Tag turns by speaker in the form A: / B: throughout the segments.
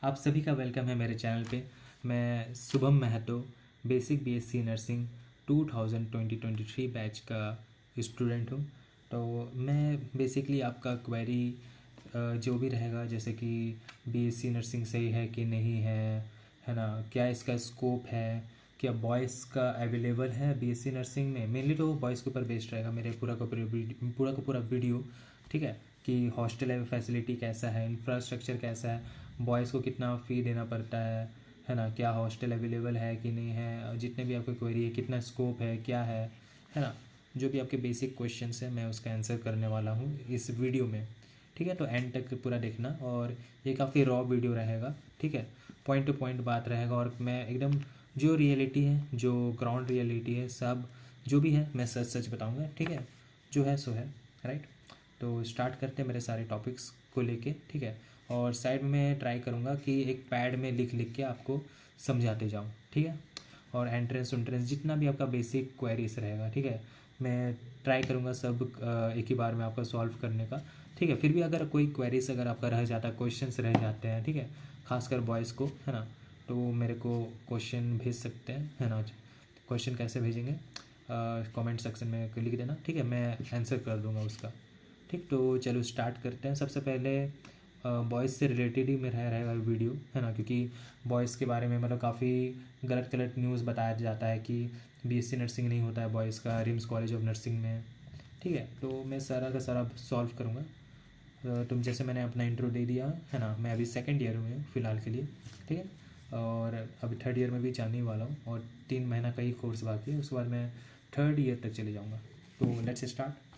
A: आप सभी का वेलकम है मेरे चैनल पे। मैं Shubham Mahato, basic BSc nursing 2023 batch का स्टूडेंट हूँ। तो मैं बेसिकली आपका क्वेरी जो भी रहेगा, जैसे कि बीएससी नर्सिंग सही है कि नहीं है ना, क्या इसका स्कोप है, क्या बॉयज़ का अवेलेबल है बीएससी नर्सिंग में। मेनली तो बॉयज़ के ऊपर बेस्ड रहेगा मेरे पूरा का पूरा वीडियो, ठीक है। कि हॉस्टल फैसिलिटी कैसा है, इंफ्रास्ट्रक्चर कैसा है, बॉयज़ को कितना फ़ी देना पड़ता है ना, क्या हॉस्टल अवेलेबल है कि नहीं है, जितने भी आपके क्वेरी है, कितना स्कोप है, क्या है ना। जो भी आपके बेसिक क्वेश्चंस है मैं उसका आंसर करने वाला हूँ इस वीडियो में, ठीक है। तो एंड तक पूरा देखना, और ये काफ़ी रॉ वीडियो रहेगा, ठीक है। पॉइंट टू पॉइंट बात रहेगा, और मैं एकदम जो रियलिटी है, जो ग्राउंड रियलिटी है, सब जो भी है मैं सच सच बताऊँगा, ठीक है। जो है सो है, राइट। तो स्टार्ट करते हैं मेरे सारे टॉपिक्स को लेके, ठीक है। और साइड में ट्राई करूँगा कि एक पैड में लिख लिख के आपको समझाते जाऊँ, ठीक है। और एंट्रेंस जितना भी आपका बेसिक क्वेरीज रहेगा, ठीक है, मैं ट्राई करूँगा सब एक ही बार में आपका सॉल्व करने का, ठीक है। फिर भी अगर कोई क्वेरीज अगर आपका रह जाता है, क्वेश्चंस रह जाते हैं, ठीक है, खासकर बॉयज़ को, है ना, तो मेरे को क्वेश्चन भेज सकते हैं, है ना। क्वेश्चन कैसे भेजेंगे, कमेंट सेक्शन में लिख देना, ठीक है, मैं आंसर कर दूंगा उसका, ठीक। तो चलो स्टार्ट करते हैं। सबसे पहले बॉयज़ से रिलेटेड ही मेरा रहेगा वीडियो, है ना, क्योंकि बॉयज़ के बारे में मतलब काफ़ी गलत गलत न्यूज़ बताया जाता है कि बीएससी नर्सिंग नहीं होता है बॉयज़ का रिम्स कॉलेज ऑफ नर्सिंग में, ठीक है। तो मैं सारा का सारा सॉल्व करूँगा। तुम जैसे मैंने अपना इंट्रो दे दिया, है ना, मैं अभी सेकंड ईयर में हूँ फ़िलहाल के लिए, ठीक है। और अभी थर्ड ईयर में भी जाने ही वाला हूँ, और 3 महीना का ही कोर्स बाकी है, उसके बाद मैं थर्ड ईयर तक चले जाऊँगा। तो लेट्स स्टार्ट।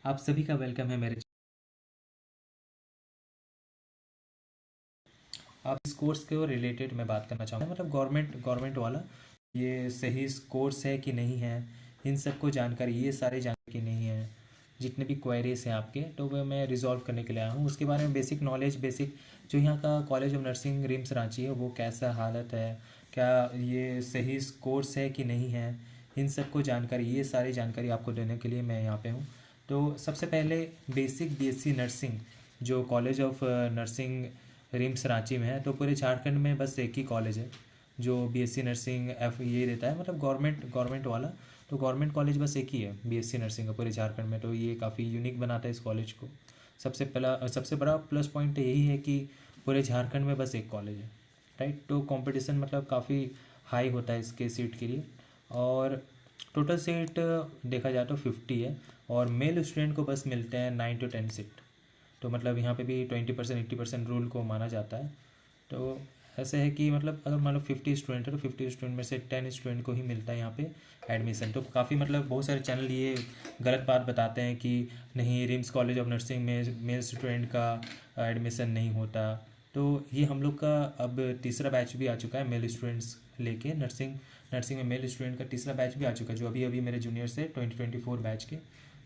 A: आप सभी का वेलकम है मेरे। अब इस कोर्स के रिलेटेड मैं बात करना चाहूँगा, मतलब गवर्नमेंट वाला ये सही कोर्स है कि नहीं है, इन सबको जानकारी, ये सारे जानकारी की नहीं है। जितने भी क्वेरीज हैं आपके, तो वह मैं रिजॉल्व करने के लिए आया हूँ। उसके बारे में बेसिक नॉलेज, बेसिक जो यहाँ का college of nursing RIMS Ranchi है वो कैसा हालत है, क्या ये सही कोर्स है कि नहीं है, इन सबको जानकारी, ये सारी जानकारी आपको देने के लिए मैं यहाँ पे हूँ। तो सबसे पहले बेसिक बीएससी नर्सिंग जो college of nursing RIMS Ranchi में है, तो पूरे झारखंड में बस एक ही कॉलेज है जो बीएससी नर्सिंग एफ ये देता है, मतलब गवर्नमेंट वाला। तो गवर्नमेंट कॉलेज बस एक ही है बीएससी नर्सिंग का पूरे झारखंड में, तो ये काफ़ी यूनिक बनाता है इस कॉलेज को। सबसे बड़ा प्लस पॉइंट तो यही है कि पूरे झारखंड में बस एक कॉलेज है, राइट। तो कंपटीशन मतलब काफ़ी हाई होता है इसके सीट के लिए। और टोटल सीट देखा जाए तो 50 है, और मेल स्टूडेंट को बस मिलते हैं 9 to 10 सीट। तो मतलब यहाँ पे भी 20% 80% रूल को माना जाता है। तो ऐसे है कि मतलब अगर मान लो 50 स्टूडेंट है, तो 50 स्टूडेंट में से 10 स्टूडेंट को ही मिलता है यहाँ पे एडमिशन। तो काफ़ी मतलब बहुत सारे चैनल ये गलत बात बताते हैं कि नहीं, रिम्स कॉलेज ऑफ नर्सिंग में मेल स्टूडेंट का एडमिशन नहीं होता। तो ये हम लोग का अब तीसरा बैच भी आ चुका है मेल स्टूडेंट्स लेके, नर्सिंग में मेल स्टूडेंट का तीसरा बैच भी आ चुका है, जो अभी अभी मेरे जूनियर से 2024 बैच के।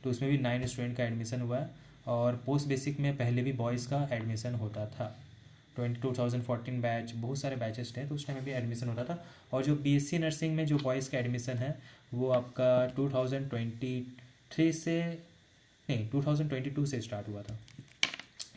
A: तो उसमें भी 9 स्टूडेंट का एडमिशन हुआ है। और पोस्ट बेसिक में पहले भी बॉयज़ का एडमिशन होता था। 2014 बैच, बहुत सारे बैचेस थे, तो उस टाइम में भी एडमिशन होता था। और जो बीएससी नर्सिंग में जो बॉयज़ का एडमिशन है वो आपका 2023 से नहीं 2022 से स्टार्ट हुआ था।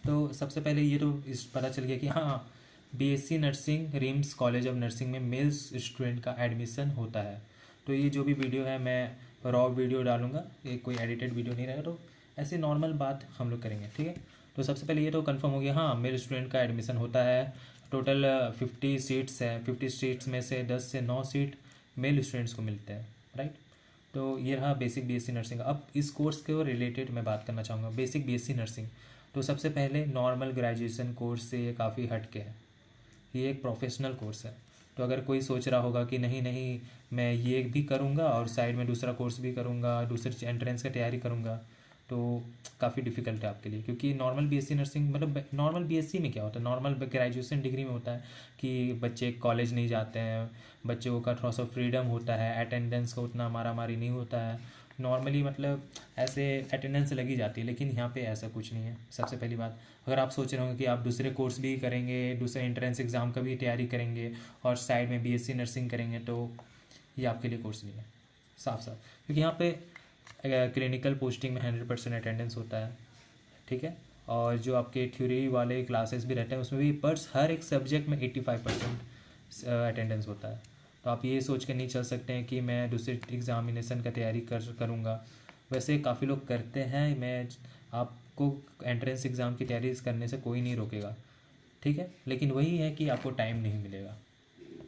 A: तो सबसे पहले ये तो इस पता चल गया कि हाँ, BSc nursing RIMS college of nursing में मेल्स स्टूडेंट का एडमिशन होता है। तो ये जो भी वीडियो है मैं रॉ वीडियो डालूंगा, ये कोई एडिटेड वीडियो नहीं रहेगा। तो ऐसे नॉर्मल बात हम लोग करेंगे, ठीक है। तो सबसे पहले ये तो कंफर्म हो गया, हाँ, मेल स्टूडेंट का एडमिशन होता है। टोटल 50 सीट्स है, 50 सीट्स में से 10 से 9 सीट मेल स्टूडेंट्स को मिलते हैं, राइट। तो ये रहा बेसिक बीएससी नर्सिंग। अब इस कोर्स के रिलेटेड मैं बात करना चाहूँगा, बेसिक बीएससी नर्सिंग। तो सबसे पहले नॉर्मल ग्रेजुएशन कोर्स से ये काफ़ी हट के है, ये एक प्रोफेशनल कोर्स है। तो अगर कोई सोच रहा होगा कि नहीं नहीं, मैं ये भी करूँगा और साइड में दूसरा कोर्स भी करूँगा, दूसरे एंट्रेंस की तैयारी करूँगा, तो काफ़ी डिफिकल्ट है आपके लिए। क्योंकि नॉर्मल बीएससी नर्सिंग मतलब नॉर्मल बीएससी में क्या होता है, नॉर्मल ग्रेजुएशन डिग्री में होता है कि बच्चे कॉलेज नहीं जाते हैं, बच्चों का थोड़ा सा फ्रीडम होता है, अटेंडेंस का उतना मारा मारी नहीं होता है नॉर्मली, मतलब ऐसे अटेंडेंस लगी जाती है। लेकिन यहाँ पे ऐसा कुछ नहीं है। सबसे पहली बात, अगर आप सोच रहे होंगे कि आप दूसरे कोर्स भी करेंगे, दूसरे एंट्रेंस एग्ज़ाम का भी तैयारी करेंगे और साइड में बीएससी नर्सिंग करेंगे, तो ये आपके लिए कोर्स नहीं है, साफ साफ। क्योंकि यहाँ पे क्लिनिकल पोस्टिंग में 100% अटेंडेंस होता है, ठीक है। और जो आपके थ्योरी वाले क्लासेस भी रहते हैं उसमें भी पर हर एक सब्जेक्ट में 85% अटेंडेंस होता है। तो आप ये सोच कर नहीं चल सकते हैं कि मैं दूसरे एग्ज़ामिनेशन का तैयारी करूँगा। वैसे काफ़ी लोग करते हैं, मैं आपको एंट्रेंस एग्ज़ाम की तैयारी करने से कोई नहीं रोकेगा, ठीक है। लेकिन वही है कि आपको टाइम नहीं मिलेगा,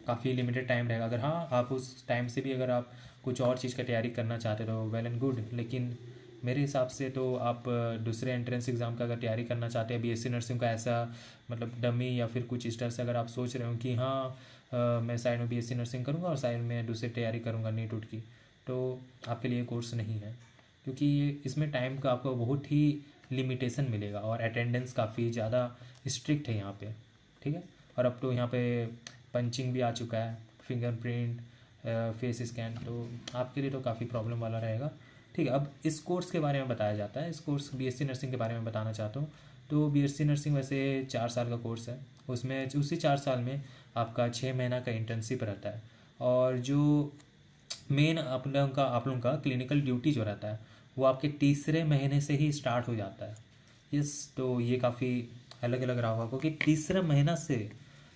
A: काफ़ी लिमिटेड टाइम रहेगा। अगर हाँ आप उस टाइम से भी अगर आप कुछ और चीज़ का तैयारी करना चाहते हो वेल एंड गुड, लेकिन मेरे हिसाब से तो आप दूसरे एंट्रेंस एग्ज़ाम का अगर तैयारी करना चाहते हैं बीएससी नर्सिंग का, ऐसा मतलब डमी या फिर कुछ इस तरह से अगर आप सोच रहे हो कि हाँ मैं साइड में बीएससी नर्सिंग करूँगा और साइड में दूसरी तैयारी करूँगा नीट उट की, तो आपके लिए कोर्स नहीं है। क्योंकि ये इसमें टाइम का आपको बहुत ही लिमिटेशन मिलेगा और अटेंडेंस काफ़ी ज़्यादा स्ट्रिक्ट है यहाँ पे, ठीक है। और अब तो यहाँ पे पंचिंग भी आ चुका है, फिंगरप्रिंट, फेस स्कैन, तो आपके लिए तो काफ़ी प्रॉब्लम वाला रहेगा, ठीक है। अब इस कोर्स के बारे में बताया जाता है, इस कोर्स बीएससी नर्सिंग के बारे में बताना चाहता हूँ। तो बीएससी नर्सिंग वैसे 4 साल का कोर्स है, उसमें उसी 4 साल में आपका 6 महीना का इंटर्नशिप रहता है। और जो मेन आप लोगों का क्लिनिकल ड्यूटी जो रहता है वो आपके तीसरे महीने से ही स्टार्ट हो जाता है। यस, तो ये काफ़ी अलग अलग रहा होगा क्योंकि तीसरा महीना से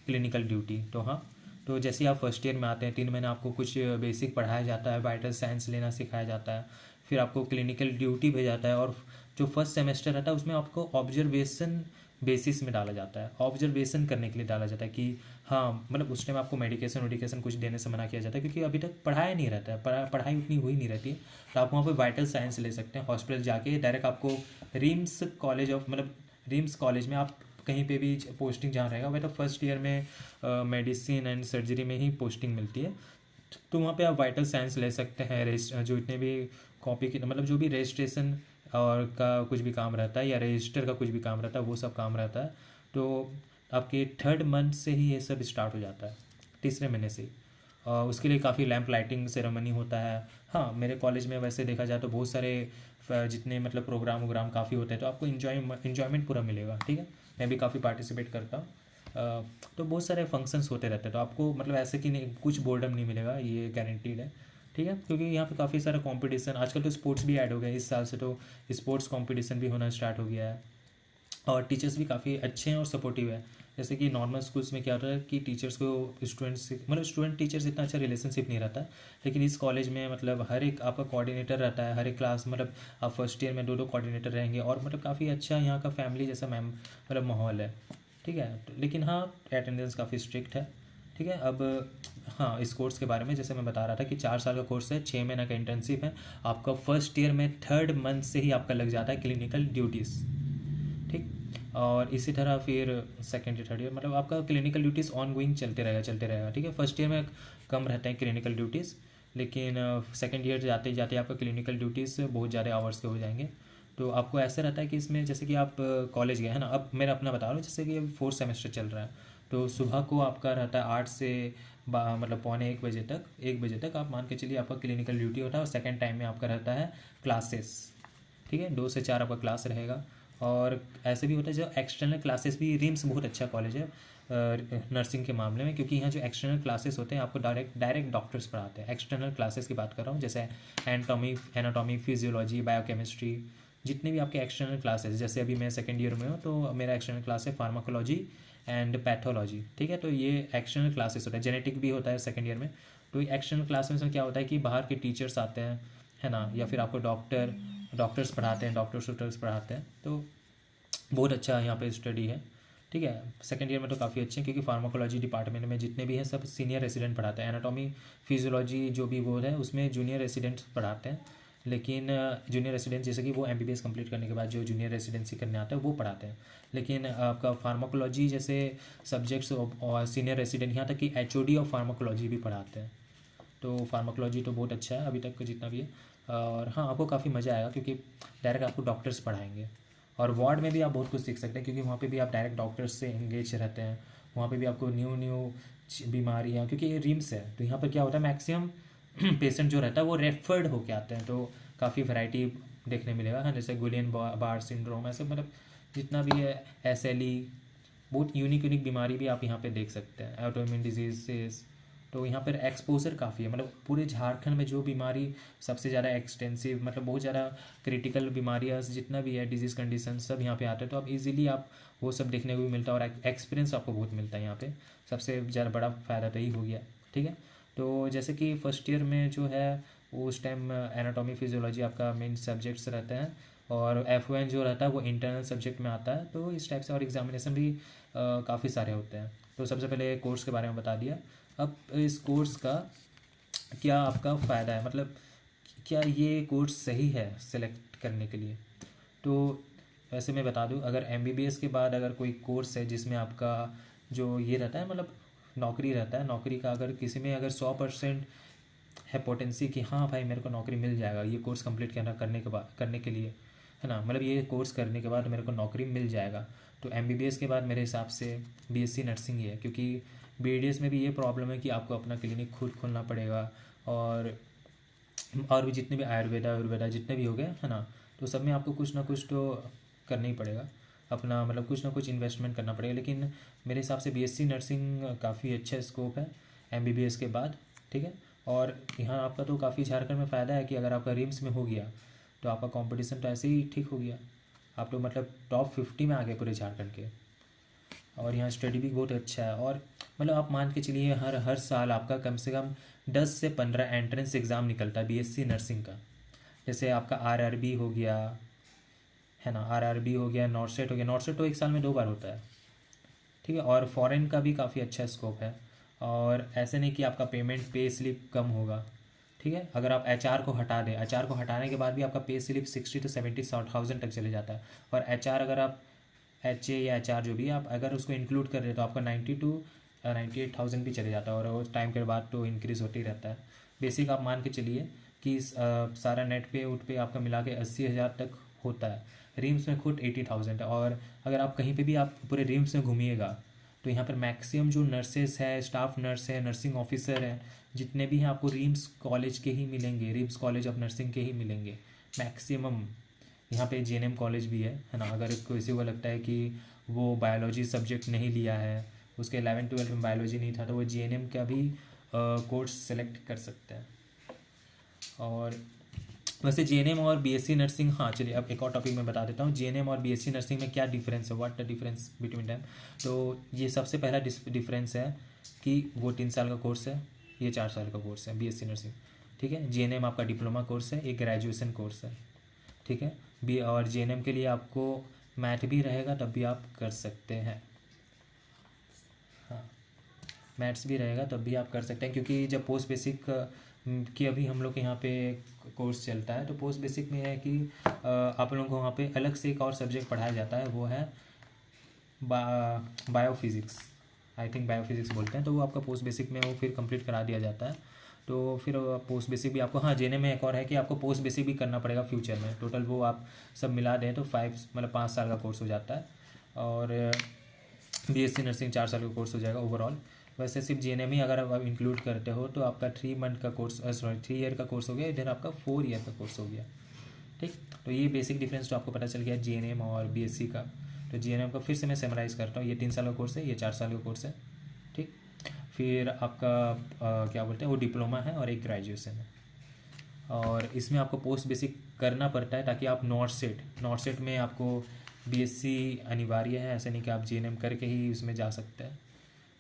A: क्लिनिकल ड्यूटी, तो हाँ। तो जैसे आप फर्स्ट ईयर में आते हैं 3 महीने आपको कुछ बेसिक पढ़ाया जाता है, वाइटल साइंस लेना सिखाया जाता है, फिर आपको क्लिनिकल ड्यूटी भेजा जाता है। और जो फर्स्ट सेमेस्टर रहता है उसमें आपको ऑब्जर्वेशन बेसिस में डाला जाता है, ऑब्जर्वेशन करने के लिए डाला जाता है कि हाँ मतलब उस टाइम आपको मेडिकेशन वेडिकेशन कुछ देने से मना किया जाता है क्योंकि अभी तक पढ़ाया नहीं रहता है, पढ़ाई उतनी हुई नहीं रहती है। तो आप वहाँ पे वाइटल साइंस ले सकते हैं, हॉस्पिटल जाके डायरेक्ट आपको रिम्स कॉलेज ऑफ मतलब रिम्स कॉलेज में आप कहीं पे भी पोस्टिंग जहाँ रहेगा वह तो फर्स्ट ईयर में मेडिसिन एंड सर्जरी में ही पोस्टिंग मिलती है। तो वहाँ पे आप वाइटल साइंस ले सकते हैं, जो इतने भी कॉपी की मतलब जो भी रजिस्ट्रेशन और का कुछ भी काम रहता है या रजिस्टर का कुछ भी काम रहता है वो सब काम रहता है। तो आपके 3rd मंथ से ही ये सब स्टार्ट हो जाता है, तीसरे महीने से ही। और उसके लिए काफ़ी लैंप लाइटिंग सेरेमनी होता है। हाँ मेरे कॉलेज में वैसे देखा जाए तो बहुत सारे जितने मतलब प्रोग्राम वोग्राम काफ़ी होते हैं, तो आपको इन्जॉयमेंट पूरा मिलेगा, ठीक है। मैं भी काफ़ी पार्टिसिपेट करता हूँ। तो बहुत सारे फंक्शंस होते रहते हैं, तो आपको मतलब ऐसे कि नहीं कुछ बोर्डम नहीं मिलेगा, ये गारंटीड है, ठीक है। क्योंकि यहाँ पे काफ़ी सारा कंपटीशन, आजकल तो स्पोर्ट्स भी ऐड हो गए, इस साल से तो स्पोर्ट्स कंपटीशन भी होना स्टार्ट हो गया है। और टीचर्स भी काफ़ी अच्छे हैं और सपोर्टिव है। जैसे कि नॉर्मल स्कूल्स में क्या होता है कि टीचर्स को स्टूडेंट्स से मतलब स्टूडेंट टीचर्स इतना अच्छा रिलेशनशिप नहीं रहता है, लेकिन इस कॉलेज में मतलब हर एक आपका कोऑर्डिनेटर रहता है, हर एक क्लास मतलब आप फर्स्ट ईयर में 2-2 कोऑर्डिनेटर रहेंगे और मतलब काफ़ी अच्छा यहाँ का फैमिली जैसा मैम मतलब माहौल है, ठीक है। लेकिन हाँ अटेंडेंस काफ़ी स्ट्रिक्ट है, ठीक है। अब हाँ इस कोर्स के बारे में जैसे मैं बता रहा था कि 4 साल का कोर्स है, 6 महीना का इंटर्नशिप है, आपका फर्स्ट ईयर में 3rd मंथ से ही आपका लग जाता है क्लिनिकल ड्यूटीज़, ठीक। और इसी तरह फिर सेकेंड या थर्ड ईयर मतलब आपका क्लिनिकल ड्यूटीज़ ऑन गोइंग चलते रहेगा, ठीक है। फर्स्ट ईयर में कम रहते हैं क्लिनिकल ड्यूटीज़, लेकिन सेकेंड ईयर जाते जाते आपका क्लिनिकल ड्यूटीज़ बहुत ज़्यादा आवर्स के हो जाएंगे। तो आपको ऐसा रहता है कि इसमें जैसे कि आप कॉलेज गए हैं ना, अब मैं अपना बता रहा हूँ, जैसे कि अब 4th सेमेस्टर चल रहा है, तो सुबह को आपका रहता है 8 से मतलब पौने 1 बजे तक आप मान के चलिए आपका क्लिनिकल ड्यूटी होता है। और सेकेंड टाइम में आपका रहता है क्लासेस, ठीक है, 2 से 4 आपका क्लास रहेगा। और ऐसे भी होता है जो एक्सटर्नल क्लासेस भी, रिम्स बहुत अच्छा कॉलेज है नर्सिंग के मामले में, क्योंकि यहाँ जो एक्सटर्नल क्लासेस होते हैं आपको डायरेक्ट डॉक्टर्स पढ़ाते हैं। एक्सटर्नल क्लासेस की बात कर रहा हूँ, जैसे एनाटॉमी फिजियोलॉजी बायोकेमिस्ट्री, जितने भी आपके एक्सटर्नल क्लासेस, जैसे अभी मैं सेकेंड ईयर में हूँ तो मेरा एक्सटर्नल क्लास है फार्माकोलॉजी एंड पैथोलॉजी, ठीक है। तो ये एक्सटर्नल क्लासेस होता है, जेनेटिक भी होता है सेकेंड ईयर में। तो ये एक्सटर्नल क्लासेस में क्या होता है कि बाहर के टीचर्स आते हैं, है ना, या फिर आपको डॉक्टर्स पढ़ाते हैं, डॉक्टर्स पढ़ाते हैं। तो बहुत अच्छा यहाँ पे स्टडी है, ठीक है। सेकेंड ईयर में तो काफ़ी अच्छे हैं क्योंकि फार्माकोलॉजी डिपार्टमेंट में जितने भी हैं सब सीनियर रेसिडेंट पढ़ाते हैं। एनाटॉमी फिजियोलॉजी जो भी वो है उसमें जूनियर रेसिडेंट्स पढ़ाते हैं, लेकिन जूनियर रेसिडेंट जैसे कि वो एमबीबीएस कंप्लीट करने के बाद जो जूनियर रेसिडेंसी करने आता है वो पढ़ाते हैं। लेकिन आपका फार्माकोलॉजी जैसे सब्जेक्ट्स और सीनियर रेसिडेंट, यहाँ तक कि एचओडी ऑफ फार्माकोलॉजी भी पढ़ाते हैं। तो फार्माकोलॉजी तो बहुत अच्छा है अभी तक का जितना भी है। और हाँ आपको काफ़ी मज़ा आएगा क्योंकि डायरेक्ट आपको डॉक्टर्स पढ़ाएंगे। और वार्ड में भी आप बहुत कुछ सीख सकते हैं क्योंकि वहाँ पे भी आप डायरेक्ट डॉक्टर्स से एंगेज रहते हैं। वहाँ पे भी आपको न्यू न्यू बीमारियाँ, क्योंकि ये रिम्स है तो यहाँ पर क्या होता है मैक्सिमम पेशेंट जो रहता है वो रेफर्ड होके आते हैं, तो काफ़ी वैरायटी देखने मिलेगा, हाँ। जैसे गुलियन बार सिंड्रोम, ऐसे मतलब जितना भी है एसएलई, बहुत यूनिक बीमारी भी आप यहाँ पे देख सकते हैं, ऑटोइम्यून डिजीजेस। तो यहाँ पर एक्सपोजर काफ़ी है, मतलब पूरे झारखंड में जो बीमारी सबसे ज़्यादा एक्सटेंसिव, मतलब बहुत ज़्यादा क्रिटिकल बीमारियाँ जितना भी है डिजीज़ कंडीशन सब यहाँ पे आते हैं, तो आप इजीली आप वो सब देखने को भी मिलता है और एक्सपीरियंस आपको बहुत मिलता है यहाँ पे। सबसे ज़्यादा बड़ा फ़ायदा तो यही हो गया। ठीक है, तो जैसे कि फर्स्ट ईयर में जो है उस टाइम एनाटॉमी फिजियोलॉजी आपका मेन सब्जेक्ट्स रहते हैं, और F1 जो रहता है वो इंटरनल सब्जेक्ट में आता है, तो इस टाइप से। और एग्जामिनेशन भी काफ़ी सारे होते हैं। तो सबसे पहले कोर्स के बारे में बता दिया। अब इस कोर्स का क्या आपका फ़ायदा है, मतलब क्या ये कोर्स सही है सेलेक्ट करने के लिए। तो वैसे मैं बता दूं, अगर MBBS के बाद अगर कोई कोर्स है जिसमें आपका जो ये रहता है, मतलब नौकरी रहता है, नौकरी का अगर किसी में अगर 100% है पोटेंसी कि हाँ भाई मेरे को नौकरी मिल जाएगा ये कोर्स कंप्लीट करने के बाद, करने के लिए, है ना, मतलब ये कोर्स करने के बाद मेरे को नौकरी मिल जाएगा, तो MBBS के बाद मेरे हिसाब से BSc नर्सिंग ही है। क्योंकि BDS में भी ये प्रॉब्लम है कि आपको अपना क्लिनिक खुद खोलना पड़ेगा, और भी जितने भी आयुर्वेदा जितने भी हो गए, है ना, तो सब में आपको कुछ ना कुछ तो करना ही पड़ेगा अपना, मतलब कुछ ना कुछ इन्वेस्टमेंट करना पड़ेगा। लेकिन मेरे हिसाब से BSc नर्सिंग काफ़ी अच्छा स्कोप है MBBS के बाद। ठीक है, और यहाँ आपका तो काफ़ी झारखंड में फ़ायदा है कि अगर आपका रिम्स में हो गया तो आपका कंपटीशन तो ऐसे ही ठीक हो गया, आप तो मतलब टॉप 50 में आ गए पूरे झारखंड के। और यहाँ स्टडी भी बहुत अच्छा है, और मतलब आप मान के चलिए हर साल आपका कम से कम 10 से 15 एंट्रेंस एग्ज़ाम निकलता है BSc नर्सिंग का। जैसे आपका RRB हो गया, है ना, RRB हो गया, नॉर्सेट हो गया। नॉर्सेट तो एक साल में 2 बार होता है। ठीक है, और फॉरेन का भी काफ़ी अच्छा स्कोप है, और ऐसे नहीं कि आपका पे स्लिप कम होगा। ठीक है, अगर आप HR को हटा दें, HR को हटाने के बाद भी आपका पे स्लिप 60 to 70,000 तक चले जाता है। और HR अगर आप HA या HR जो भी आप अगर उसको इंक्लूड कर रहे तो आपका 90 to 98,000 भी चले जाता है, और वो टाइम के बाद तो इंक्रीज़ होते ही रहता है। बेसिक आप मान के चलिए कि सारा नेट पे उठ पे आपका मिला के 80,000 तक होता है। रिम्स में खुद 80,000 है, और अगर आप कहीं पे भी आप पूरे रिम्स में घूमिएगा तो यहाँ पर मैक्सिमम जो नर्सेस है, स्टाफ नर्स है, नर्सिंग ऑफिसर हैं, जितने भी हैं आपको रिम्स कॉलेज के ही मिलेंगे, रिम्स कॉलेज ऑफ नर्सिंग के ही मिलेंगे मैक्सिमम। यहाँ पे JNM कॉलेज भी है ना, अगर किसी को लगता है कि वो बायोलॉजी सब्जेक्ट नहीं लिया है, उसके 11-12 में बायोलॉजी नहीं था, तो वो JNM का भी कोर्स सेलेक्ट कर सकते हैं। और वैसे JNM और BSc नर्सिंग, हाँ चलिए अब एक और टॉपिक मैं बता देता हूँ, JNM और BSc नर्सिंग में क्या डिफरेंस है, what the difference between them. तो ये सबसे पहला डिफरेंस है कि वो 3 साल का कोर्स है, ये 4 साल का कोर्स है BSc नर्सिंग। ठीक है, JNM आपका डिप्लोमा कोर्स है, एक ग्रेजुएशन कोर्स है। ठीक है, और JNM के लिए आपको मैथ भी रहेगा तब भी आप कर सकते हैं। हाँ, मैथ्स भी रहेगा तब भी आप कर सकते हैं, क्योंकि जब पोस्ट बेसिक की अभी हम लोग के यहाँ पे कोर्स चलता है, तो पोस्ट बेसिक में है कि आप लोगों को वहाँ पे अलग से एक और सब्जेक्ट पढ़ाया जाता है, वो है बायोफिज़िक्स। आई थिंक बायोफिज़िक्स बोलते हैं, तो वो आपका पोस्ट बेसिक में वो फिर कंप्लीट करा दिया जाता है। तो फिर पोस्ट बेसिक भी आपको, हाँ JNM में एक और है कि आपको पोस्ट बेसिक भी करना पड़ेगा फ्यूचर में। टोटल वो आप सब मिला दें तो 5 साल का कोर्स हो जाता है, और BSc नर्सिंग 4 साल का कोर्स हो जाएगा ओवरऑल। वैसे सिर्फ JNM ही अगर आप इंक्लूड करते हो तो आपका 3 मंथ का कोर्स, 3 ईयर का कोर्स हो गया, इधर आपका 4 ईयर का कोर्स हो गया। ठीक, तो ये बेसिक डिफरेंस तो आपको पता चल गया JNM और BSc का। तो JNM का फिर से मैं समराइज़ करता हूँ, ये 3 साल का कोर्स है, ये 4 साल का कोर्स है। ठीक, फिर आपका क्या बोलते हैं वो डिप्लोमा है और एक ग्रेजुएशन है, और इसमें आपको पोस्ट बेसिक करना पड़ता है ताकि आप नॉर्सेट में आपको BSc अनिवार्य है, ऐसा नहीं कि आप JNM करके ही उसमें जा सकते हैं।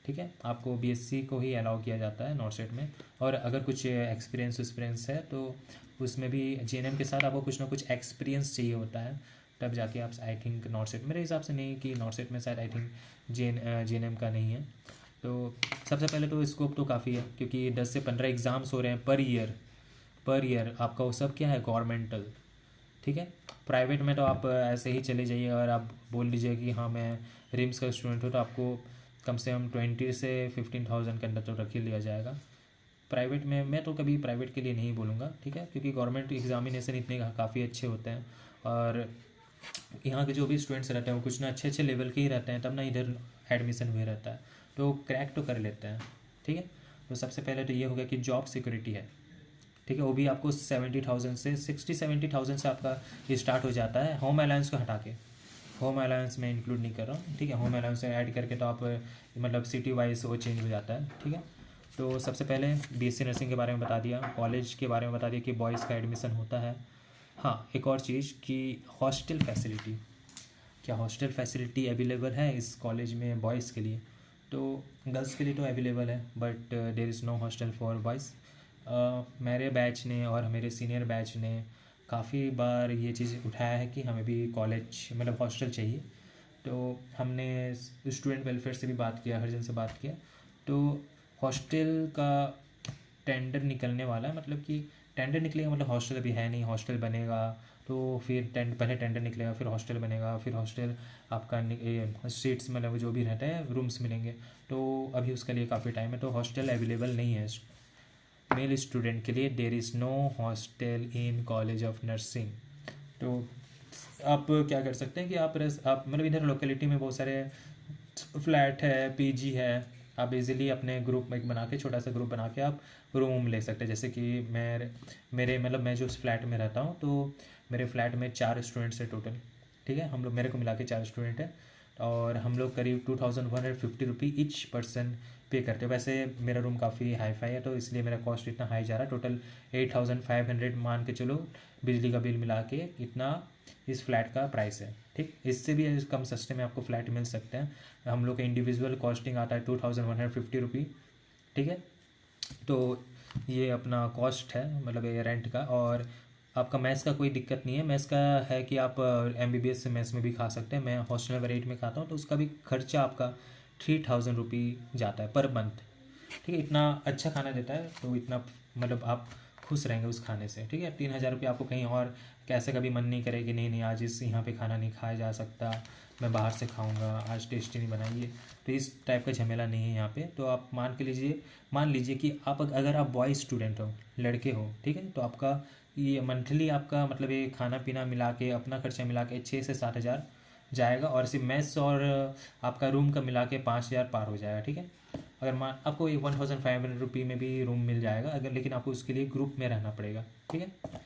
A: ठीक है, आपको BSc को ही अलाउ किया जाता है नॉर्सेट में, और अगर कुछ एक्सपीरियंस है तो उसमें भी JNM के साथ आपको कुछ ना कुछ एक्सपीरियंस चाहिए होता है, तब जाके आप आई थिंक नॉर्सेट, मेरे हिसाब से नहीं कि नॉर्सेट में शायद आई थिंक JNM का नहीं है। तो सबसे पहले तो स्कोप तो काफ़ी है, क्योंकि 10 से 15 एग्ज़ाम्स हो रहे हैं पर ईयर आपका वो सब क्या है गवर्नमेंटल। ठीक है, प्राइवेट में तो आप ऐसे ही चले जाइए, अगर आप बोल लीजिए कि हाँ मैं रिम्स का स्टूडेंट हूँ, तो आपको कम से कम 20 से 15,000 के अंदर तो रख ही लिया जाएगा। प्राइवेट में मैं तो कभी प्राइवेट के लिए नहीं बोलूँगा, ठीक है, क्योंकि गवर्नमेंट एग्जामिनेशन इतने काफ़ी अच्छे होते हैं, और यहाँ के जो भी स्टूडेंट्स रहते हैं वो कुछ ना अच्छे लेवल के ही रहते हैं, तब ना इधर एडमिशन हुए रहता है, तो क्रैक तो कर लेते हैं। ठीक है, तो सबसे पहले तो ये हो गया कि जॉब सिक्योरिटी है। ठीक है, वो भी आपको 70,000 से 60-70,000 से आपका स्टार्ट हो जाता है, होम अलाउंस को हटा के। होम अलाउंस मैं इंक्लूड नहीं कर रहा हूँ, ठीक है, होम अलाउंस ऐड करके तो आप मतलब सिटी वाइज वो चेंज हो जाता है। ठीक है, तो सबसे पहले बीएससी नर्सिंग के बारे में बता दिया, कॉलेज के बारे में बता दिया कि बॉयज़ का एडमिशन होता है। हाँ, एक और चीज़ कि हॉस्टल फैसिलिटी, क्या हॉस्टल फैसिलिटी अवेलेबल है इस कॉलेज में बॉयज़ के लिए? तो गर्ल्स के लिए तो अवेलेबल है, but there is no hostel for boys. मेरे बैच ने और मेरे सीनियर बैच ने काफ़ी बार ये चीज़ उठाया है कि हमें भी कॉलेज मतलब हॉस्टल चाहिए। तो हमने स्टूडेंट वेलफेयर से भी बात किया, हर जन से बात किया। तो हॉस्टल का टेंडर निकलने वाला है, मतलब कि टेंडर निकलेगा, मतलब हॉस्टल अभी है नहीं, हॉस्टल बनेगा। तो फिर पहले टेंडर निकलेगा, फिर हॉस्टल बनेगा, फिर हॉस्टल आपका सीट्स मतलब जो भी रहता है रूम्स मिलेंगे। तो अभी उसके लिए काफ़ी टाइम है, तो हॉस्टल अवेलेबल नहीं है मेल स्टूडेंट के लिए। There is no hostel in college of nursing. तो आप क्या कर सकते हैं कि आप मतलब इधर लोकेलिटी में बहुत सारे फ्लैट है, पीजी है। आप इजीली अपने ग्रुप में बना के, छोटा सा ग्रुप बना के आप रूम ले सकते हैं। जैसे कि मेरे मतलब मैं जो उस फ्लैट में रहता हूँ, तो मेरे फ्लैट में 4 स्टूडेंट्स हैं टोटल। ठीक है, हम लोग मेरे को मिला के 4 स्टूडेंट हैं, और हम लोग करीब 2150 रुपी ईच पर्सन पे करते हैं। वैसे मेरा रूम काफ़ी हाई फाई है, तो इसलिए मेरा कॉस्ट इतना हाई जा रहा है। टोटल 8500 मान के चलो, बिजली का बिल मिला के इतना इस फ्लैट का प्राइस है। ठीक, इससे भी कम सस्ते में आपको फ्लैट मिल सकते हैं। हम लोग का इंडिविजुअल कॉस्टिंग आता है 2150 रुपी। ठीक है, तो ये अपना कॉस्ट है, मतलब ये रेंट का। और आपका मैथ्स का कोई दिक्कत नहीं है। मैथ्स का है कि आप MBBS से मैथ्स में भी खा सकते हैं। मैं हॉस्टल रेट में खाता हूँ, तो उसका भी खर्चा आपका 3000 रुपी जाता है पर मंथ। ठीक है, इतना अच्छा खाना देता है, तो इतना मतलब आप खुश रहेंगे उस खाने से। ठीक है, 3000 रुपये आपको कहीं और कैसे कभी मन नहीं करे कि नहीं नहीं आज इस यहाँ पे खाना नहीं खाया जा सकता, मैं बाहर से खाऊंगा, आज टेस्टी नहीं बनाइए। तो इस टाइप का झमेला नहीं है यहाँ पे। तो आप मान लीजिए कि आप अगर आप बॉय स्टूडेंट हो, लड़के हो, ठीक है, तो आपका ये मंथली आपका मतलब ये खाना पीना मिला के, अपना खर्चा मिला के 6 से 7 हज़ार जाएगा, और सिर्फ मेस और आपका रूम का मिला के 5 हज़ार पार हो जाएगा। ठीक है, अगर मान आपको ये 1500 रुपी में भी रूम मिल जाएगा अगर, लेकिन आपको उसके लिए ग्रुप में रहना पड़ेगा। ठीक है,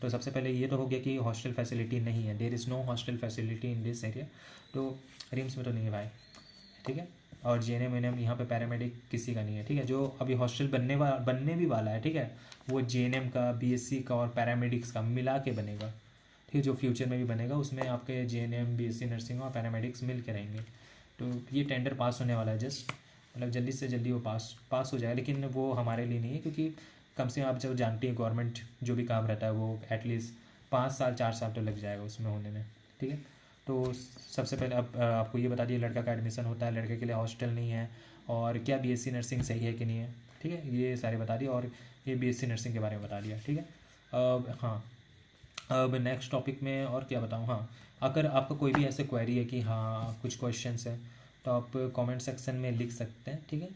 A: तो सबसे पहले ये तो हो गया कि हॉस्टल फैसिलिटी नहीं है, there is no hostel facility in this area. तो रिम्स में तो नहीं है भाई। ठीक है, और JNM एन यहाँ पे पैरामेडिक किसी का नहीं है। ठीक है, जो अभी हॉस्टल बनने भी वाला है, ठीक है, वो JNM का, BSc का और पैरामेडिक्स का मिला के बनेगा। ठीक है, जो फ्यूचर में भी बनेगा उसमें आपके JNM, BSc नर्सिंग और पैरामेडिक्स मिल के रहेंगे। तो ये टेंडर पास होने वाला है जस्ट, मतलब जल्दी से जल्दी वो पास हो जाए। लेकिन वो हमारे लिए नहीं है, क्योंकि कम से कम आप जब जानते हैं गवर्नमेंट जो भी काम रहता है वो एटलीस्ट 5 साल 4 साल तो लग जाएगा उसमें होने में। ठीक है, तो सबसे पहले अब आपको ये बता दिए लड़का का एडमिशन होता है, लड़के के लिए हॉस्टल नहीं है, और क्या BSc नर्सिंग सही है कि नहीं है। ठीक है, ये सारे बता दिए, और ये BSc नर्सिंग के बारे में बता दिया। ठीक है, अब हाँ, अब नेक्स्ट टॉपिक में और क्या बताऊँ। हाँ, अगर आपका कोई भी ऐसे क्वेरी है कि हाँ कुछ क्वेश्चंस है, तो आप कमेंट सेक्शन में लिख सकते हैं। ठीक है,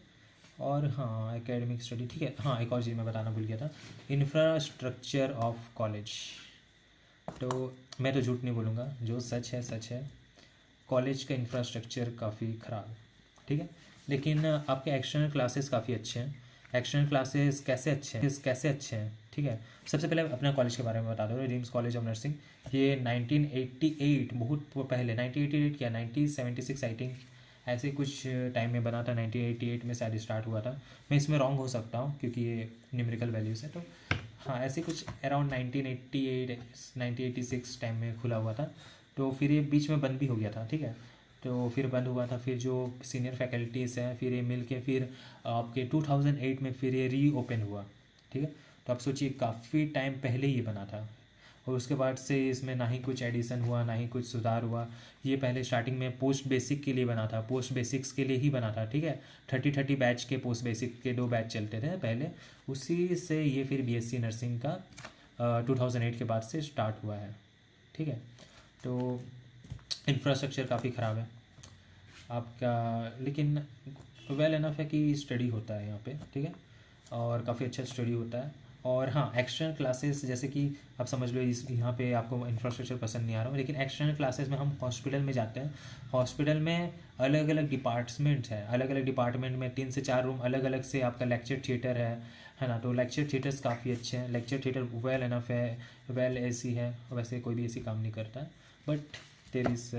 A: और हाँ एकेडमिक स्टडी। ठीक है, हाँ एक और चीज़ मैं बताना भूल गया था, इंफ्रास्ट्रक्चर ऑफ कॉलेज। तो मैं तो झूठ नहीं बोलूँगा, जो सच है सच है। कॉलेज का इंफ्रास्ट्रक्चर काफ़ी ख़राब है। ठीक है, लेकिन आपके एक्सटर्नल क्लासेस काफ़ी अच्छे हैं। एक्सटर्नल क्लासेस कैसे अच्छे हैं। ठीक है, सबसे पहले अपना कॉलेज के बारे में बता दो, रिम्स कॉलेज ऑफ नर्सिंग। ये 1988 बहुत पहले, 1988 क्या 1976 आई थिंक, ऐसे कुछ टाइम में बना था। 1988 में शायद स्टार्ट हुआ था। मैं इसमें रॉन्ग हो सकता हूँ क्योंकि ये न्यूमेरिकल वैल्यूज़ है। तो हाँ, ऐसे कुछ अराउंड 1988 1986 टाइम में खुला हुआ था। तो फिर ये बीच में बंद भी हो गया था। ठीक है, तो फिर बंद हुआ था, फिर जो सीनियर फैकल्टीज़ हैं फिर ये मिल के फिर आपके 2008 में फिर ये रीओपन हुआ। ठीक है, तो आप सोचिए काफ़ी टाइम पहले ये बना था, और उसके बाद से इसमें ना ही कुछ एडिशन हुआ ना ही कुछ सुधार हुआ। ये पहले स्टार्टिंग में पोस्ट बेसिक के लिए बना था, पोस्ट बेसिक्स के लिए ही बना था। ठीक है, 30 बैच के पोस्ट बेसिक के 2 बैच चलते थे पहले, उसी से ये फिर BSc नर्सिंग का 2008 के बाद से स्टार्ट हुआ है। ठीक है, तो इंफ्रास्ट्रक्चर काफ़ी ख़राब है आपका, लेकिन वेल इनफ है कि स्टडी होता है यहाँ पे। ठीक है, और काफ़ी अच्छा स्टडी होता है। और हाँ, एक्सटर्नल क्लासेस जैसे कि आप समझ लो इस यहाँ पे आपको इंफ्रास्ट्रक्चर पसंद नहीं आ रहा हो, लेकिन एक्सटर्नल क्लासेस में हम हॉस्पिटल में जाते हैं। हॉस्पिटल में अलग अलग डिपार्टमेंट्स हैं, अलग अलग डिपार्टमेंट में 3 से 4 रूम अलग अलग से आपका लेक्चर थिएटर है ना। तो लेक्चर थिएटर्स काफ़ी अच्छे हैं, लेक्चर थिएटर वेल इनफ है, वेल AC है। वैसे कोई भी AC काम नहीं करता है, बट देयर इज़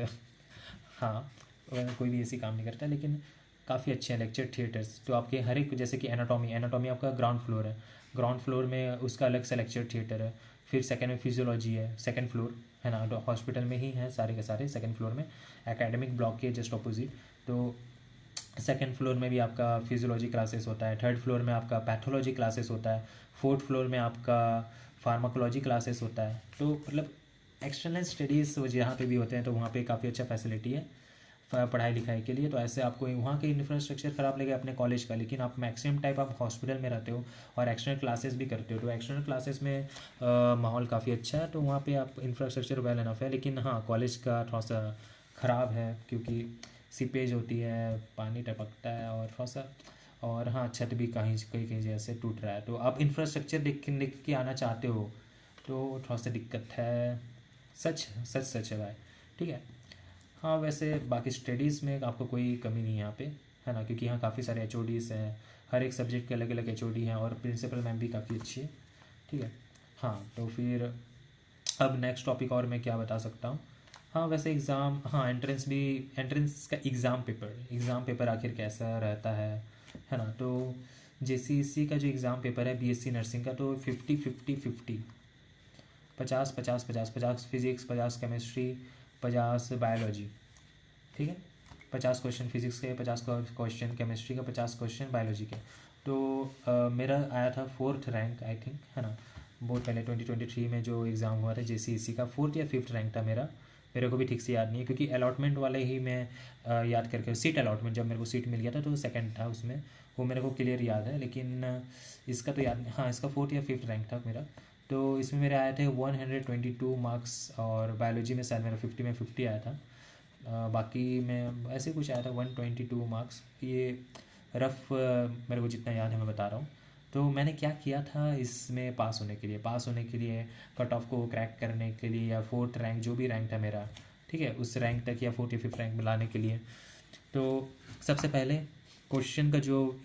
A: हाँ, कोई भी AC काम नहीं करता, लेकिन काफ़ी अच्छे हैं लेक्चर थिएटर्स। तो आपके हर एक, जैसे कि एनाटॉमी, एनाटॉमी आपका ग्राउंड फ्लोर है, ग्राउंड फ्लोर में उसका अलग से लेक्चर थिएटर है। फिर सेकंड में फिजियोलॉजी है, सेकंड फ्लोर है ना, तो हॉस्पिटल में ही है सारे के सारे सेकंड फ्लोर में, एकेडमिक ब्लॉक के जस्ट अपोजिट। तो सेकंड फ्लोर में भी आपका फिजियोलॉजी क्लासेस होता है, थर्ड फ्लोर में आपका पैथोलॉजी क्लासेस होता है, फोर्थ फ्लोर में आपका फार्माकोलॉजी क्लासेस होता है। तो मतलब एक्सटर्नल स्टडीज़ जहाँ पे भी होते हैं तो वहाँ पे काफ़ी अच्छा फैसिलिटी है पढ़ाई लिखाई के लिए। तो ऐसे आपको वहाँ के इंफ्रास्ट्रक्चर ख़राब लगेगा अपने कॉलेज का, लेकिन आप मैक्सिमम टाइम आप हॉस्पिटल में रहते हो और एक्सटर्नल क्लासेस भी करते हो, तो एक्सटर्नल क्लासेस में माहौल काफ़ी अच्छा है, तो वहाँ पे आप इंफ्रास्ट्रक्चर वेल एनफ है। लेकिन हाँ, कॉलेज का थोड़ा सा ख़राब है क्योंकि सीपेज होती है, पानी टपकता है और थोड़ा सा, और हाँ छत भी कहीं कहीं कहीं जैसे टूट रहा है। तो आप इंफ्रास्ट्रक्चर देख के आना चाहते हो तो थोड़ा सा दिक्कत है। सच सच सच है भाई, ठीक है। हाँ वैसे बाकी स्टडीज़ में आपको कोई कमी नहीं है यहाँ पे, है ना, क्योंकि यहाँ काफ़ी सारे एचओडीज़ हैं, हर एक सब्जेक्ट के अलग अलग एचओडी हैं और प्रिंसिपल मैम भी काफ़ी अच्छी है, ठीक है। हाँ तो फिर अब नेक्स्ट टॉपिक और मैं क्या बता सकता हूँ। हाँ वैसे एग्ज़ाम, हाँ एंट्रेंस भी, एंट्रेंस का एग्ज़ाम पेपर आखिर कैसा रहता है ना। तो जेसीसी का जो एग्ज़ाम पेपर है बीएससी नर्सिंग का, तो 50-50-50, 50-50-50, 50 फिज़िक्स, 50 केमिस्ट्री, 50 बायोलॉजी, ठीक है। 50 क्वेश्चन फिजिक्स के, 50 क्वेश्चन केमिस्ट्री का, 50 क्वेश्चन बायोलॉजी के। तो मेरा आया था फोर्थ रैंक आई थिंक, है ना, बहुत पहले 2023 में जो एग्ज़ाम हुआ था जेसीईसी का, फोर्थ या फिफ्थ रैंक था मेरा। मेरे को भी ठीक से याद नहीं है क्योंकि अलॉटमेंट वाले ही मैं याद करके, सीट अलॉटमेंट जब मेरे को सीट मिल गया था तो सेकंड था उसमें, वो मेरे को क्लियर याद है, लेकिन इसका तो याद नहीं। हाँ इसका फोर्थ या फिफ्थ रैंक था मेरा। तो इसमें मेरे आए थे 122 मार्क्स और बायोलॉजी में शायद मेरा 50 में 50 आया था। बाकी में ऐसे कुछ आया था 122 मार्क्स, ये रफ मेरे को जितना याद है मैं बता रहा हूँ। तो मैंने क्या किया था इसमें पास होने के लिए कट ऑफ को क्रैक करने के लिए, या फोर्थ रैंक जो भी रैंक था मेरा, ठीक है, उस रैंक तक या फोर्थ या फिफ्थ रैंक में लाने के लिए, तो सबसे पहले क्वेश्चन का जो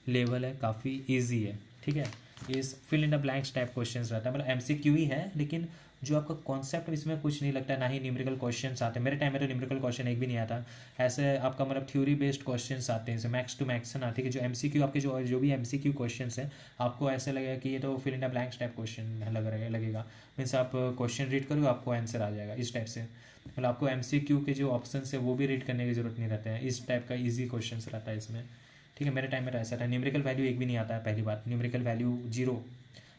A: लेवल है काफ़ी इजी है, ठीक है। इस fill in the blanks type questions रहता है, मतलब एमसीक्यू ही है, लेकिन जो आपका कॉन्सेप्ट इसमें कुछ नहीं लगता, ना ही न्यूमेरिकल क्वेश्चंस आते हैं। मेरे टाइम में तो न्यूमेरिकल क्वेश्चन एक भी नहीं आता। ऐसे आपका मतलब थ्योरी बेस्ड क्वेश्चंस आते हैं, जैसे मैक्स टू मैक्स ना, ठीक है। जो एमसीक्यू आपके जो भी एमसीक्यू क्वेश्चंस हैं, आपको ऐसे लगेगा कि ये तो fill in the blanks type question लगेगा। मीन्स आप क्वेश्चन रीड करो आपको आंसर आ जाएगा इस टाइप से, मतलब आपको एमसीक्यू के जो ऑप्शन है वो भी रीड करने की जरूरत नहीं रहते हैं, इस टाइप का ईजी क्वेश्चन रहता है इसमें, ठीक है। मेरे टाइम में तो ऐसा था, न्यूमेरिकल वैल्यू एक भी नहीं आता है, पहली बात न्यूमेरिकल वैल्यू जीरो।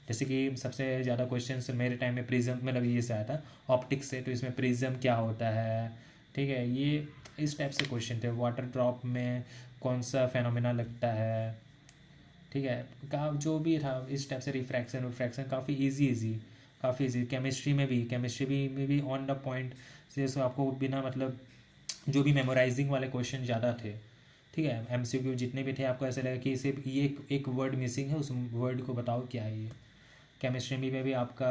A: जैसे कि सबसे ज़्यादा क्वेश्चन मेरे टाइम में प्रिज्म, मतलब ये से आया था ऑप्टिक्स से, तो इसमें प्रिज्म क्या होता है, ठीक है, ये इस टाइप से क्वेश्चन थे। वाटर ड्रॉप में कौन सा फेनोमेना लगता है, ठीक है, का जो भी था इस टाइप से, रिफ्रैक्शन रिफ्रैक्शन काफ़ी इजी। केमिस्ट्री में भी ऑन द पॉइंट से, सो आपको बिना मतलब जो भी मेमोराइजिंग वाले क्वेश्चन ज़्यादा थे, ठीक है। एमसीक्यू जितने भी थे आपको ऐसा लगा कि सिर्फ ये एक वर्ड मिसिंग है, उस वर्ड को बताओ क्या है ये। केमिस्ट्री में भी आपका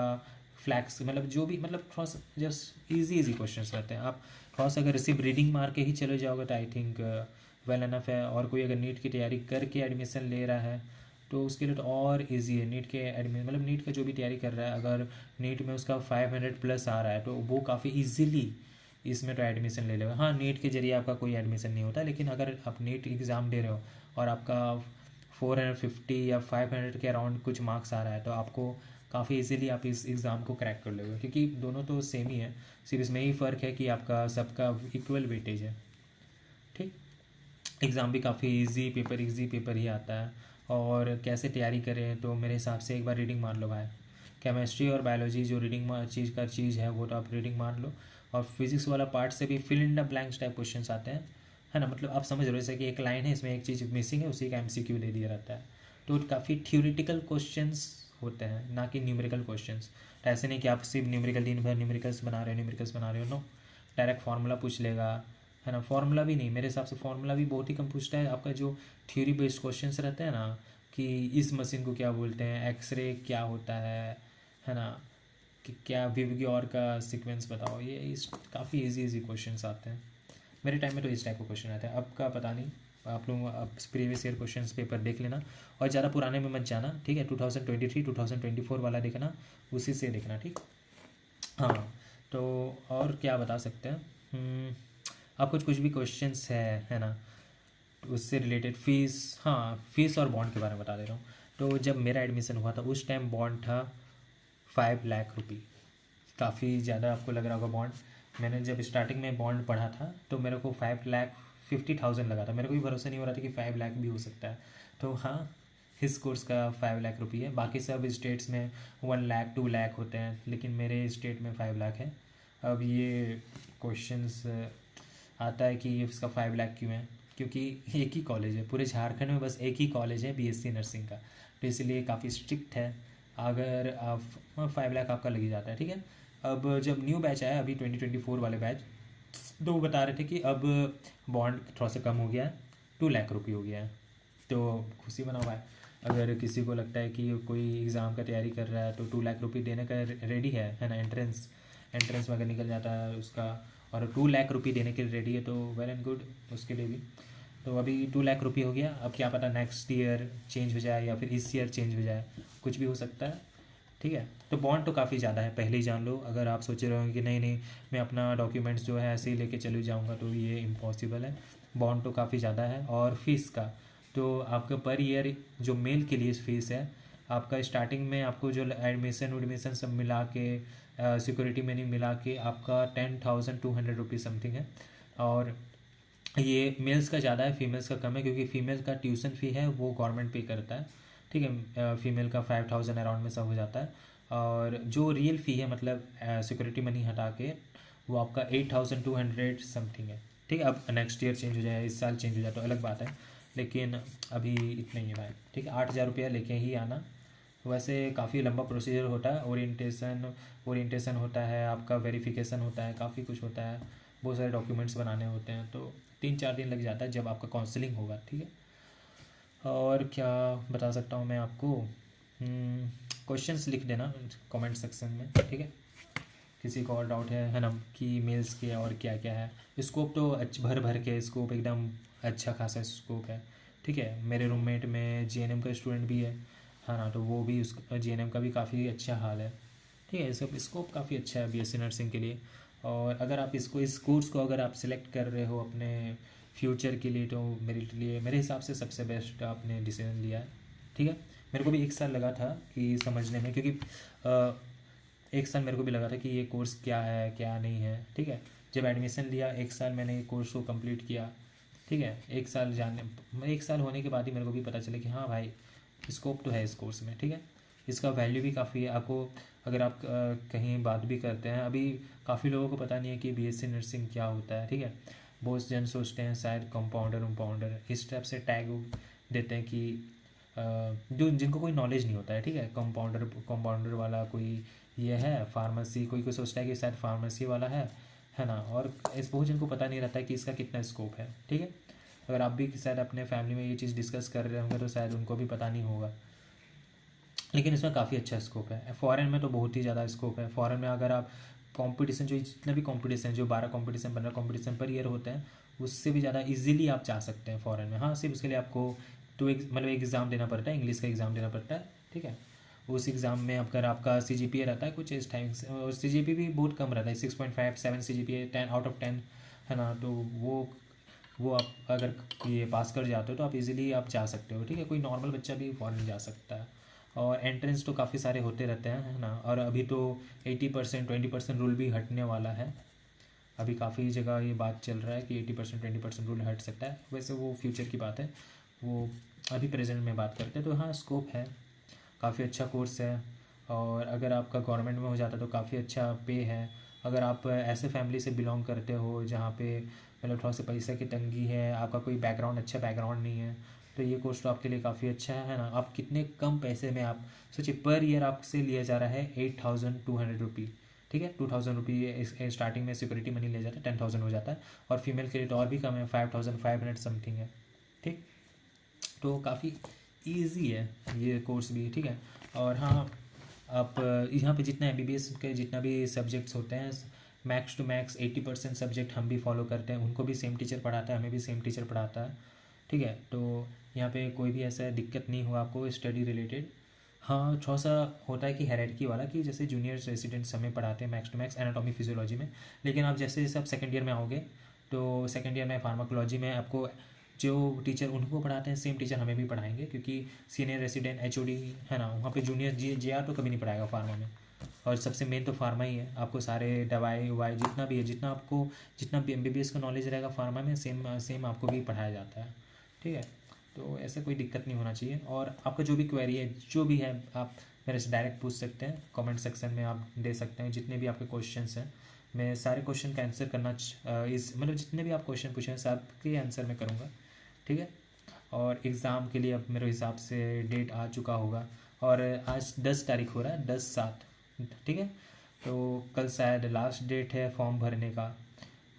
A: फ्लैक्स, मतलब जो भी, मतलब थोड़ा सा जस्ट इजी क्वेश्चंस रहते हैं। आप थोड़ा सा अगर सिर्फ रीडिंग मार के ही चले जाओगे तो आई थिंक वेल एनफ है। और कोई अगर नीट की तैयारी करके एडमिशन ले रहा है तो उसके लिए तो और इजी है। नीट के एडमिशन, मतलब नीट का जो भी तैयारी कर रहा है, अगर नीट में उसका 500 प्लस आ रहा है तो वो काफ़ी ईजिली इसमें तो एडमिशन ले लेगा। हाँ नीट के जरिए आपका कोई एडमिशन नहीं होता, लेकिन अगर आप नीट एग्ज़ाम दे रहे हो और आपका 450 या 500 के अराउंड कुछ मार्क्स आ रहा है, तो आपको काफ़ी इजीली आप इस एग्ज़ाम को क्रैक कर लोगे, क्योंकि दोनों तो सेम ही है, सिर्फ इसमें ही फ़र्क है कि आपका सबका इक्वल वेटेज है, ठीक। एग्ज़ाम भी काफ़ी इजी पेपर ही आता है। और कैसे तैयारी करें, तो मेरे हिसाब से एक बार रीडिंग मार लो भाई। केमिस्ट्री और बायोलॉजी जो रीडिंग चीज़ है वो तो आप रीडिंग मार लो। और फिजिक्स वाला पार्ट से भी fill in the blanks type questions आते हैं, है ना, मतलब आप समझ रहे हो, जैसे कि एक लाइन है इसमें एक चीज़ मिसिंग है, उसी का एमसीक्यू दे दिया रहता है। तो काफ़ी थ्योरेटिकल क्वेश्चंस होते हैं, ना कि न्यूमेरिकल क्वेश्चंस। तो ऐसे नहीं कि आप सिर्फ न्यूमेरिकल दिन भर न्यूमेरिकल्स बना रहे हो, नो। डायरेक्ट फार्मूला पूछ लेगा, है ना। फार्मूला भी नहीं, मेरे हिसाब से फार्मूला भी बहुत ही कम पूछता है। आपका जो थ्योरी बेस्ड क्वेश्चंस रहते हैं ना, कि इस मशीन को क्या बोलते हैं, एक्सरे क्या होता है ना, कि क्या विवग्योर का सीक्वेंस बताओ, ये इस काफ़ी इजी क्वेश्चंस आते हैं। मेरे टाइम में तो इस टाइप का क्वेश्चन आते हैं, अब का पता नहीं। आप लोग आप प्रीवियस ईयर क्वेश्चंस पेपर देख लेना, और ज़्यादा पुराने में मत जाना, ठीक है। 2023 2024 वाला देखना, उसी से देखना, ठीक। हाँ तो और क्या बता सकते हैं, आप कुछ भी क्वेश्चंस है ना। उससे रिलेटेड फ़ीस, हाँ फ़ीस और बॉन्ड के बारे में बता दे रहा हूँ। तो जब मेरा एडमिशन हुआ था उस टाइम बॉन्ड था 5 लाख रुपये। काफ़ी ज़्यादा आपको लग रहा होगा बॉन्ड। मैंने जब स्टार्टिंग में बॉन्ड पढ़ा था तो मेरे को 5,50,000 लगा था। मेरे को भी भरोसा नहीं हो रहा था कि 5 लाख भी हो सकता है। तो हाँ, इस कोर्स का 5 लाख रुपये है। बाकी सब स्टेट्स में 1 लाख 2 लाख होते हैं, लेकिन मेरे स्टेट में 5 लाख है। अब ये क्वेश्चंस आता है कि ये इसका 5 लाख क्यों है, क्योंकि एक ही कॉलेज है पूरे झारखंड में, बस एक ही कॉलेज है बीएससी नर्सिंग का, तो इसलिए काफ़ी स्ट्रिक्ट है। अगर आप 5 लाख आपका लग ही जाता है, ठीक है। अब जब न्यू बैच आया अभी 2024 वाले बैच, तो वो बता रहे थे कि अब बॉन्ड थोड़ा सा कम हो गया है, 2 लाख रुपये हो गया है। तो खुशी मना हुआ है। अगर किसी को लगता है कि कोई एग्ज़ाम का तैयारी कर रहा है तो 2 लाख रुपये देने का रेडी है ना। एंट्रेंस में अगर निकल जाता है उसका, और 2 लाख रुपये देने के लिए रेडी है, तो वेल एंड गुड उसके लिए भी। तो अभी 2 लाख रुपये हो गया। अब क्या पता नेक्स्ट ईयर चेंज हो जाए या फिर इस ईयर चेंज हो जाए, कुछ भी हो सकता है, ठीक है। तो बॉन्ड तो काफ़ी ज़्यादा है, पहले ही जान लो। अगर आप सोच रहे हो कि नहीं नहीं मैं अपना डॉक्यूमेंट्स जो है ऐसे ही लेके चले जाऊँगा, तो ये इम्पॉसिबल है। बॉन्ड तो काफ़ी ज़्यादा है। और फीस का तो आपका पर ईयर जो मेल के लिए फ़ीस है आपका, स्टार्टिंग में आपको जो एडमिशन सब मिला के सिक्योरिटी मनी मिला के आपका 10,200 रुपीज़ समथिंग है। और ये मेल्स का ज़्यादा है, फीमेल्स का कम है, क्योंकि फ़ीमेल का ट्यूशन फ़ी है वो गवर्नमेंट पे करता है, ठीक है। फ़ीमेल का 5,000 अराउंड में सब हो जाता है। और जो रियल फ़ी है मतलब सिक्योरिटी मनी हटा के, वो आपका 8,200 समथिंग है, ठीक है। अब नेक्स्ट ईयर चेंज हो जाए, इस साल चेंज हो जाए तो अलग बात है, लेकिन अभी इतना ही है भाई, ठीक है। 8,000 रुपया लेके ही आना। वैसे काफ़ी लंबा प्रोसीजर होता है, ओरिएंटेशन होता है, आपका वेरिफिकेशन होता है, काफ़ी कुछ होता है, बहुत सारे डॉक्यूमेंट्स बनाने होते हैं, तो 3-4 दिन लग जाता है जब आपका काउंसलिंग होगा, ठीक है। और क्या बता सकता हूँ मैं आपको, क्वेश्चंस लिख देना कमेंट सेक्शन में, ठीक है। किसी को और डाउट है ना, कि मेल्स के और क्या क्या है। स्कोप तो भर भर के स्कोप, एकदम अच्छा खासा स्कोप है, ठीक है। मेरे रूममेट में जीएनएम का स्टूडेंट भी है ना, तो वो भी उस जीएनएम का भी काफ़ी अच्छा हाल है, ठीक है। सब स्कोप काफ़ी अच्छा है बीएससी नर्सिंग के लिए। और अगर आप इस कोर्स को अगर आप सिलेक्ट कर रहे हो अपने फ्यूचर के लिए, तो मेरे हिसाब से सबसे बेस्ट आपने डिसीजन लिया है, ठीक है। मेरे को भी 1 साल लगा था कि समझने में, क्योंकि 1 साल मेरे को भी लगा था कि ये कोर्स क्या है क्या नहीं है, ठीक है। जब एडमिशन लिया 1 साल मैंने ये कोर्स को कंप्लीट किया, ठीक है। 1 साल होने के बाद ही मेरे को भी पता चला कि हाँ भाई स्कोप तो है इस कोर्स में, ठीक है। इसका वैल्यू भी काफ़ी है आपको। अगर आप कहीं बात भी करते हैं, अभी काफ़ी लोगों को पता नहीं है कि बीएससी नर्सिंग क्या होता है, ठीक है। बहुत जन सोचते हैं शायद कंपाउंडर इस टाइप से टैग देते हैं कि जो जिनको कोई नॉलेज नहीं होता है, ठीक है। कंपाउंडर वाला कोई ये है, फार्मेसी कोई कोई सोचता है कि शायद फार्मेसी वाला है ना। और इस बहुत जन को पता नहीं रहता है कि इसका कितना स्कोप है, ठीक है। अगर आप भी शायद अपने फैमिली में ये चीज़ डिस्कस कर रहे होंगे तो शायद उनको भी पता नहीं होगा, लेकिन इसमें काफ़ी अच्छा स्कोप है। फ़ॉरेन में तो बहुत ही ज़्यादा स्कोप है। फ़ॉरेन में अगर आप कंपटीशन, जो जितने भी कंपटीशन, जो 12 कंपटीशन 15 कंपटीशन पर ईयर होते हैं, उससे भी ज़्यादा इजीली आप जा सकते हैं फ़ॉरेन में। हाँ, सिर्फ उसके लिए आपको मतलब एक एग्ज़ाम देना पड़ता है, इंग्लिश का एग्ज़ाम देना पड़ता है, ठीक है। उस एग्ज़ाम में अगर आपका सीजीपीए रहता है कुछ इस टाइम से, और सीजीपीए भी बहुत कम रहता है, 6.5 7 सीजीपीए 10/10 है ना। तो वो आप अगर ये पास कर जाते हो तो आप इजीली आप जा सकते हो, ठीक है। कोई नॉर्मल बच्चा भी फ़ॉरेन जा सकता है। और एंट्रेंस तो काफ़ी सारे होते रहते हैं, है ना। और अभी तो 80% 20% रूल भी हटने वाला है। अभी काफ़ी जगह ये बात चल रहा है कि 80% 20% रूल हट सकता है। वैसे वो फ्यूचर की बात है, वो अभी प्रेजेंट में बात करते हैं। तो हाँ, स्कोप है, काफ़ी अच्छा कोर्स है। और अगर आपका गवर्नमेंट में हो जाता तो काफ़ी अच्छा पे है। अगर आप ऐसे फैमिली से बिलोंग करते हो जहाँ पे मतलब थोड़ा सा पैसे की तंगी है, आपका कोई अच्छा बैकग्राउंड नहीं है, तो ये कोर्स तो आपके लिए काफ़ी अच्छा है ना। आप कितने कम पैसे में, आप सोचिए पर ईयर आपसे लिया जा रहा है 8,200 रुपये, ठीक है। 2,000 रुपये स्टार्टिंग में सिक्योरिटी मनी ले जाता है, 10,000 हो जाता है। और फीमेल के लिए तो और भी कम है, 5,500 समथिंग है, ठीक। तो काफ़ी ईजी है ये कोर्स भी, ठीक है। और हाँ, आप यहाँ पे जितना एमबीबीएस के जितना भी सब्जेक्ट्स होते हैं, मैक्स टू मैक्स 80% सब्जेक्ट हम भी फॉलो करते हैं। उनको भी सेम टीचर पढ़ाता है, हमें भी सेम टीचर पढ़ाता है, ठीक है। तो यहाँ पे कोई भी ऐसा दिक्कत नहीं हुआ आपको स्टडी रिलेटेड। हाँ, थोड़ा सा होता है कि हायरार्की वाला, कि जैसे जूनियर रेसिडेंट्स हमें पढ़ाते हैं max to max anatomy physiology में, लेकिन आप जैसे जैसे आप सेकेंड ईयर में आओगे तो सेकेंड ईयर में फार्माकोलॉजी में आपको जो टीचर उनको पढ़ाते हैं सेम टीचर हमें भी पढ़ाएंगे, क्योंकि सीनियर रेसिडेंट एचओडी है ना, वहाँ पे जूनियर जेआर तो कभी नहीं पढ़ाएगा फार्मा में। और सबसे मेन तो फार्मा ही है, आपको सारे दवाई वाई जितना भी है, जितना भी एमबीबीएस का नॉलेज रहेगा फार्मा में, सेम सेम आपको भी पढ़ाया जाता है। ठीक है, तो ऐसा कोई दिक्कत नहीं होना चाहिए। और आपका जो भी क्वेरी है, जो भी है, आप मेरे से डायरेक्ट पूछ सकते हैं, कमेंट सेक्शन में आप दे सकते हैं। जितने भी आपके क्वेश्चंस हैं, मैं सारे क्वेश्चन का आंसर करना इस मतलब जितने भी आप क्वेश्चन पूछे हैं सबके आंसर मैं करूँगा। ठीक है, और एग्ज़ाम के लिए अब मेरे हिसाब से डेट आ चुका होगा, और आज 10 तारीख हो रहा है, 10/7। ठीक है, तो कल शायद लास्ट डेट है फॉर्म भरने का।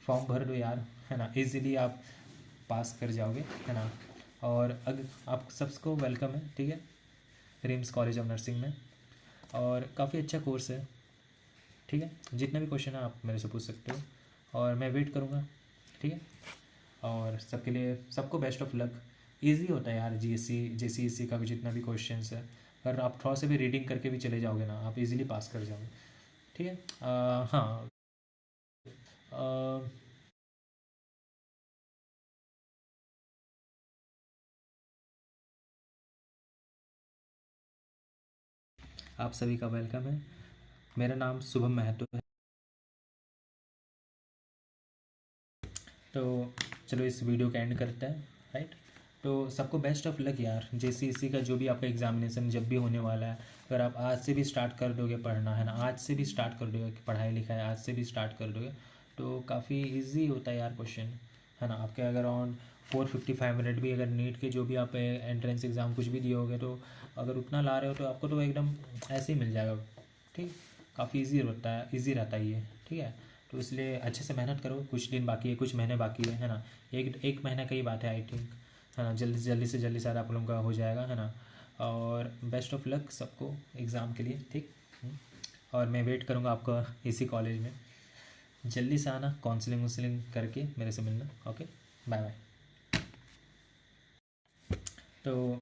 A: फॉर्म भर लो यार, है ना, इजीली आप पास कर जाओगे, है ना। और अगर आप सबको वेलकम है, ठीक है, रिम्स कॉलेज ऑफ नर्सिंग में, और काफ़ी अच्छा कोर्स है। ठीक है, जितना भी क्वेश्चन है आप मेरे से पूछ सकते हो, और मैं वेट करूँगा। ठीक है, और सबके लिए सबको बेस्ट ऑफ लक। इजी होता है यार जेसीईसी का भी जितना भी क्वेश्चंस है, अगर आप थोड़ा सा भी रीडिंग करके भी चले जाओगे ना, आप इजीली पास कर जाओगे। ठीक है, हाँ, अ, आप सभी का वेलकम है। मेरा नाम शुभम महतो है। तो चलो इस वीडियो का एंड करते हैं, राइट। तो सबको बेस्ट ऑफ लक यार, जेसीईसी का जो भी आपका एग्जामिनेशन जब भी होने वाला है, अगर आप आज से भी स्टार्ट कर दोगे पढ़ना, है ना, आज से भी स्टार्ट कर दोगे पढ़ाई लिखाई, आज से भी स्टार्ट कर दोगे, तो काफ़ी इजी होता है यार क्वेश्चन, है ना। आपके अगर अराउंड 455 मिनट भी अगर नीट के जो भी आप एंट्रेंस एग्ज़ाम कुछ भी दिए होगे, तो अगर उतना ला रहे हो तो आपको तो एकदम ऐसे ही मिल जाएगा। ठीक, काफ़ी इजी होता है, इजी रहता है ये। ठीक है, तो इसलिए अच्छे से मेहनत करो। कुछ दिन बाकी है, कुछ महीने बाकी है ना, एक महीना का ही बात है आई थिंक, है ना। जल्दी से जल्दी शायद आप लोगों का हो जाएगा, है ना। और बेस्ट ऑफ लक सबको एग्ज़ाम के लिए, ठीक। और मैं वेट करूँगा आपका इसी कॉलेज में, जल्दी से आना, काउंसलिंग वाउंसलिंग करके मेरे से मिलना। Okay, bye bye. तो